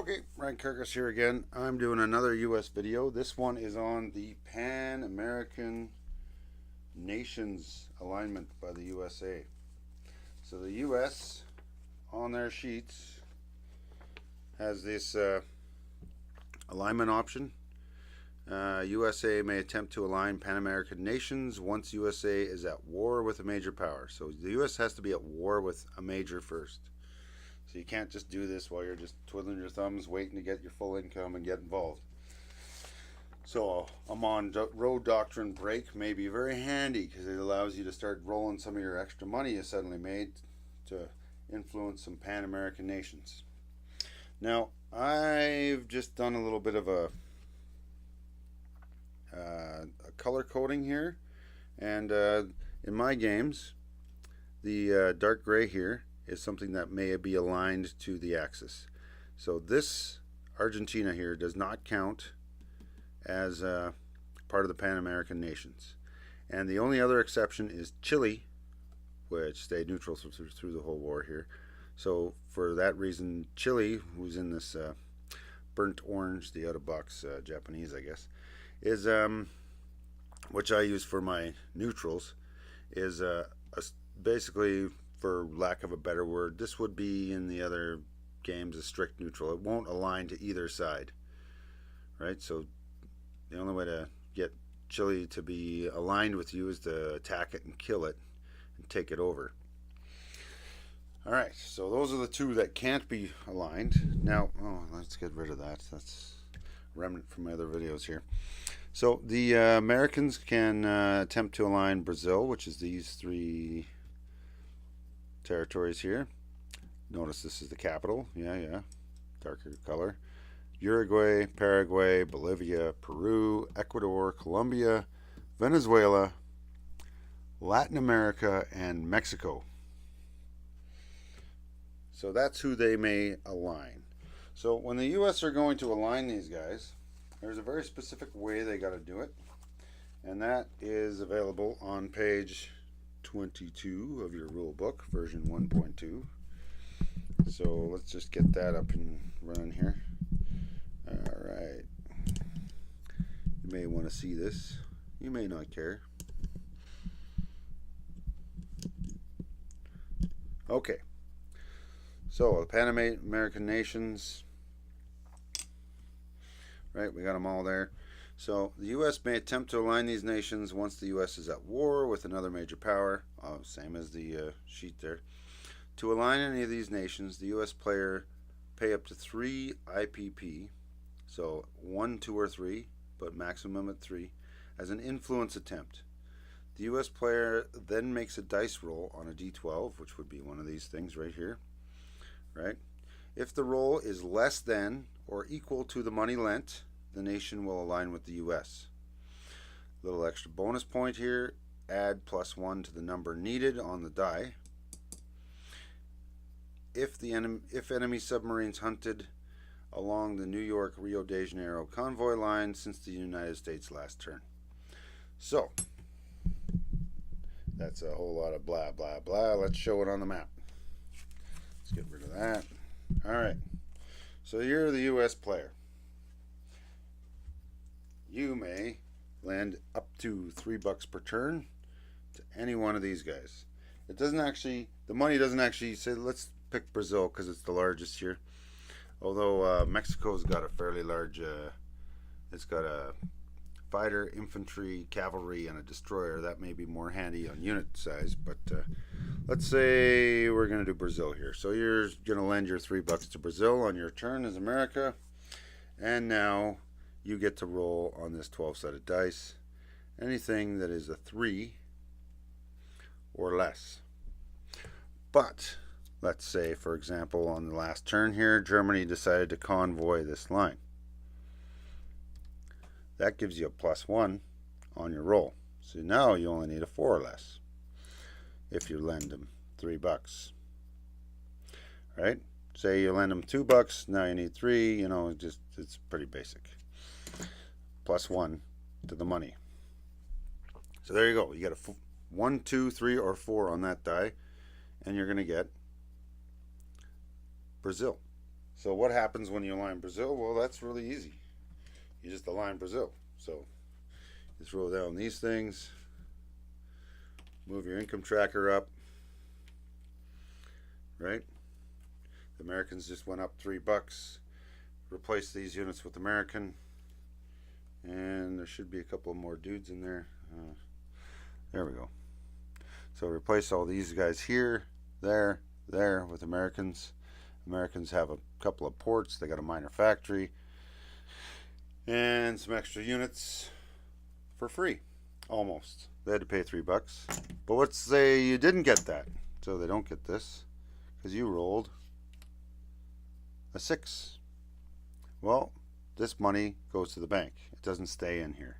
Okay, Ryan Kirkus here again. I'm doing another US video. This one is on the Pan American Nations alignment by the USA. So the US on their sheets has this alignment option. USA may attempt to align Pan American nations once USA is at war with a major power. So the US has to be at war with a major first. So you can't just do this while you're just twiddling your thumbs, waiting to get your full income and get involved. So a road doctrine break may be very handy because it allows you to start rolling some of your extra money you suddenly made to influence some Pan-American nations. Now, I've just done a little bit of a color coding here, and in my games, the dark gray here is something that may be aligned to the axis. So this Argentina here does not count as part of the Pan American nations. And the only other exception is Chile, which stayed neutral through the whole war here. So for that reason, Chile, who's in this burnt orange, the out-of-box Japanese, I guess, is which I use for my neutrals, is basically, for lack of a better word, this would be in the other games a strict neutral. It won't align to either side, right? So the only way to get Chile to be aligned with you is to attack it and kill it and take it over. All right, so those are the two that can't be aligned. Now, let's get rid of that. That's a remnant from my other videos here. So the Americans can attempt to align Brazil, which is these three territories here. Notice this is the capital. Yeah, darker color. Uruguay, Paraguay, Bolivia, Peru, Ecuador, Colombia, Venezuela, Latin America, and Mexico. So that's who they may align. So when the US are going to align these guys, there's a very specific way they got to do it, and that is available on page 22 of your rule book, version 1.2. So let's just get that up and running here. Alright. You may want to see this. You may not care. Okay. So the Pan American nations, right, we got them all there. So the U.S. may attempt to align these nations once the U.S. is at war with another major power, same as the sheet there. To align any of these nations, the U.S. player pay up to 3 IPP, so 1, 2, or 3, but maximum at 3, as an influence attempt. The U.S. player then makes a dice roll on a D12, which would be one of these things right here, right? If the roll is less than or equal to the money lent, the nation will align with the U.S. Little extra bonus point here, add +1 to the number needed on the die. If enemy submarines hunted along the New York Rio de Janeiro convoy line since the United States last turn. So that's a whole lot of blah blah blah. Let's show it on the map. Let's get rid of that. Alright, so you're the US player. You may lend up to $3 per turn to any one of these guys. It doesn't actually, the money doesn't actually say, let's pick Brazil because it's the largest here. Although Mexico's got a fairly large, it's got a fighter, infantry, cavalry, and a destroyer. That may be more handy on unit size, but let's say we're going to do Brazil here. So you're going to lend your $3 to Brazil on your turn as America, and now you get to roll on this 12-sided dice anything that is a 3 or less. But let's say, for example, on the last turn here, Germany decided to convoy this line. That gives you a +1 on your roll. So now you only need a 4 or less if you lend them $3. Right? Say you lend them $2, now you need 3. You know, it's pretty basic. +1 to the money. So there you go. You got a 1, 2, 3, or 4 on that die, and you're going to get Brazil. So what happens when you align Brazil? Well, that's really easy. You just align Brazil. So you throw down these things, move your income tracker up, right? The Americans just went up $3. Replace these units with American, and there should be a couple more dudes in there. There we go. So replace all these guys here, there with Americans. Americans have a couple of ports. They got a minor factory and some extra units for free, almost. They had to pay $3. But let's say you didn't get that, so they don't get this because you rolled a 6. Well, this money goes to the bank. It doesn't stay in here.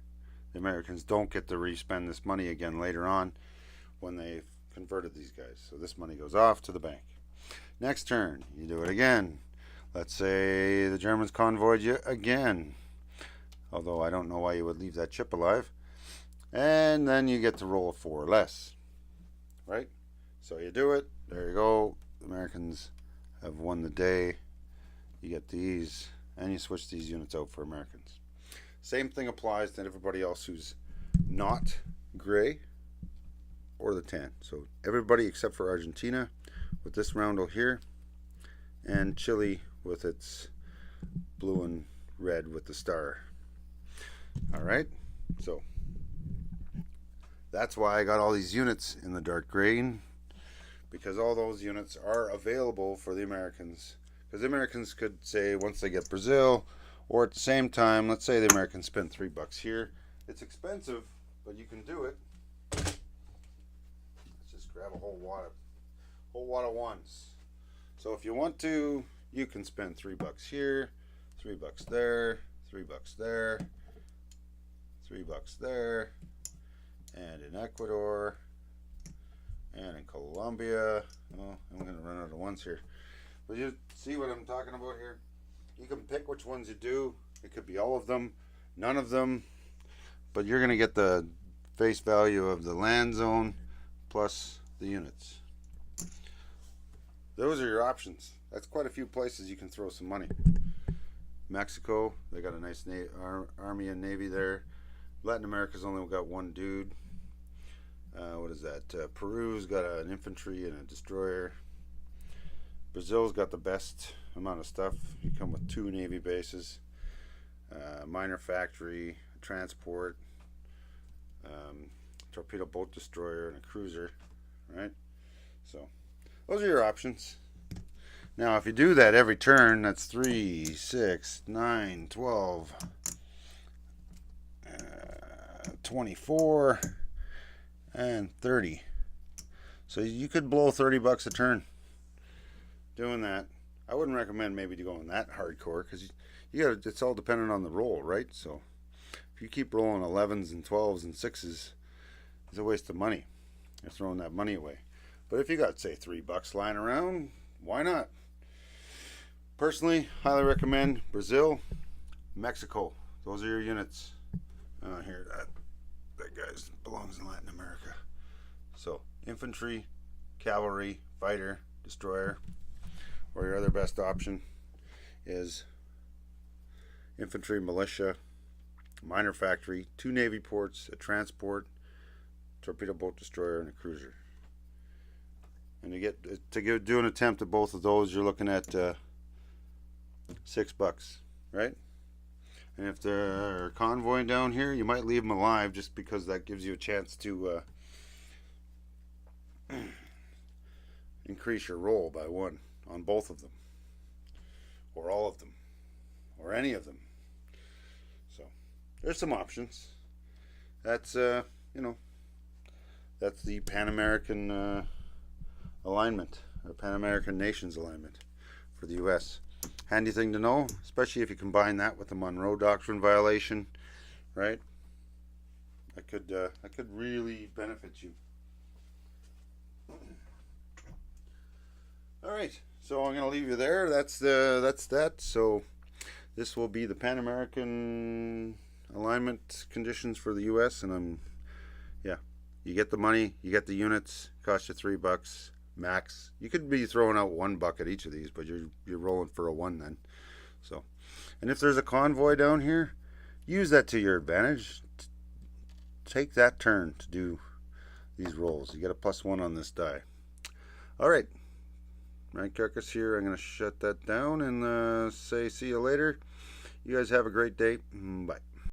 The Americans don't get to re-spend this money again later on when they've converted these guys. So this money goes off to the bank. Next turn, you do it again. Let's say the Germans convoyed you again. Although I don't know why you would leave that chip alive. And then you get to roll a 4 or less. Right? So you do it. There you go. The Americans have won the day. You get these. And you switch these units out for Americans. Same thing applies to everybody else who's not gray or the tan. So everybody except for Argentina with this roundel here, and Chile with its blue and red with the star. Alright, so that's why I got all these units in the dark green, because all those units are available for the Americans. Because the Americans could say, once they get Brazil, or at the same time, let's say the Americans spend $3 here. It's expensive, but you can do it. Let's just grab a whole wad of ones. So if you want to, you can spend $3 here, $3 there, $3 there, $3 there, and in Ecuador, and in Colombia. Oh, I'm going to run out of ones here. But you see what I'm talking about here? You can pick which ones you do. It could be all of them, none of them, but you're going to get the face value of the land zone plus the units. Those are your options. That's quite a few places you can throw some money. Mexico, they got a nice army and navy there. Latin America's only got one dude. What is that? Peru's got an infantry and a destroyer. Brazil's got the best amount of stuff. You come with 2 navy bases, minor factory, transport, torpedo boat destroyer, and a cruiser, right? So those are your options. Now if you do that every turn, that's 3, 6, 9, 12, 24, and 30. So you could blow $30 a turn doing that. I wouldn't recommend maybe going that hardcore, because it's all dependent on the roll, right? So if you keep rolling 11s and 12s and 6s, it's a waste of money. You're throwing that money away. But if you got, say, $3 lying around, why not? Personally, highly recommend Brazil, Mexico. Those are your units. Here, that guy belongs in Latin America. So infantry, cavalry, fighter, destroyer. Or your other best option is infantry, militia, minor factory, 2 navy ports, a transport, torpedo boat destroyer, and a cruiser. And you get to do an attempt at both of those, you're looking at $6, right? And if they're convoying down here, you might leave them alive, just because that gives you a chance to increase your roll by 1 on both of them, or all of them, or any of them. So there's some options. That's that's the Pan American alignment, or Pan American Nations alignment for the U.S. Handy thing to know, especially if you combine that with the Monroe Doctrine violation, right? That could really benefit you. All right, so I'm going to leave you there. That's that. So this will be the Pan American alignment conditions for the U.S. And you get the money, you get the units, cost you $3. max. You could be throwing out 1 buck at each of these, but you're rolling for a 1 then. So, and if there's a convoy down here, use that to your advantage. Take that turn to do these rolls. You get a +1 on this die. All right, my carcass here. I'm going to shut that down and say see you later. You guys have a great day. Bye.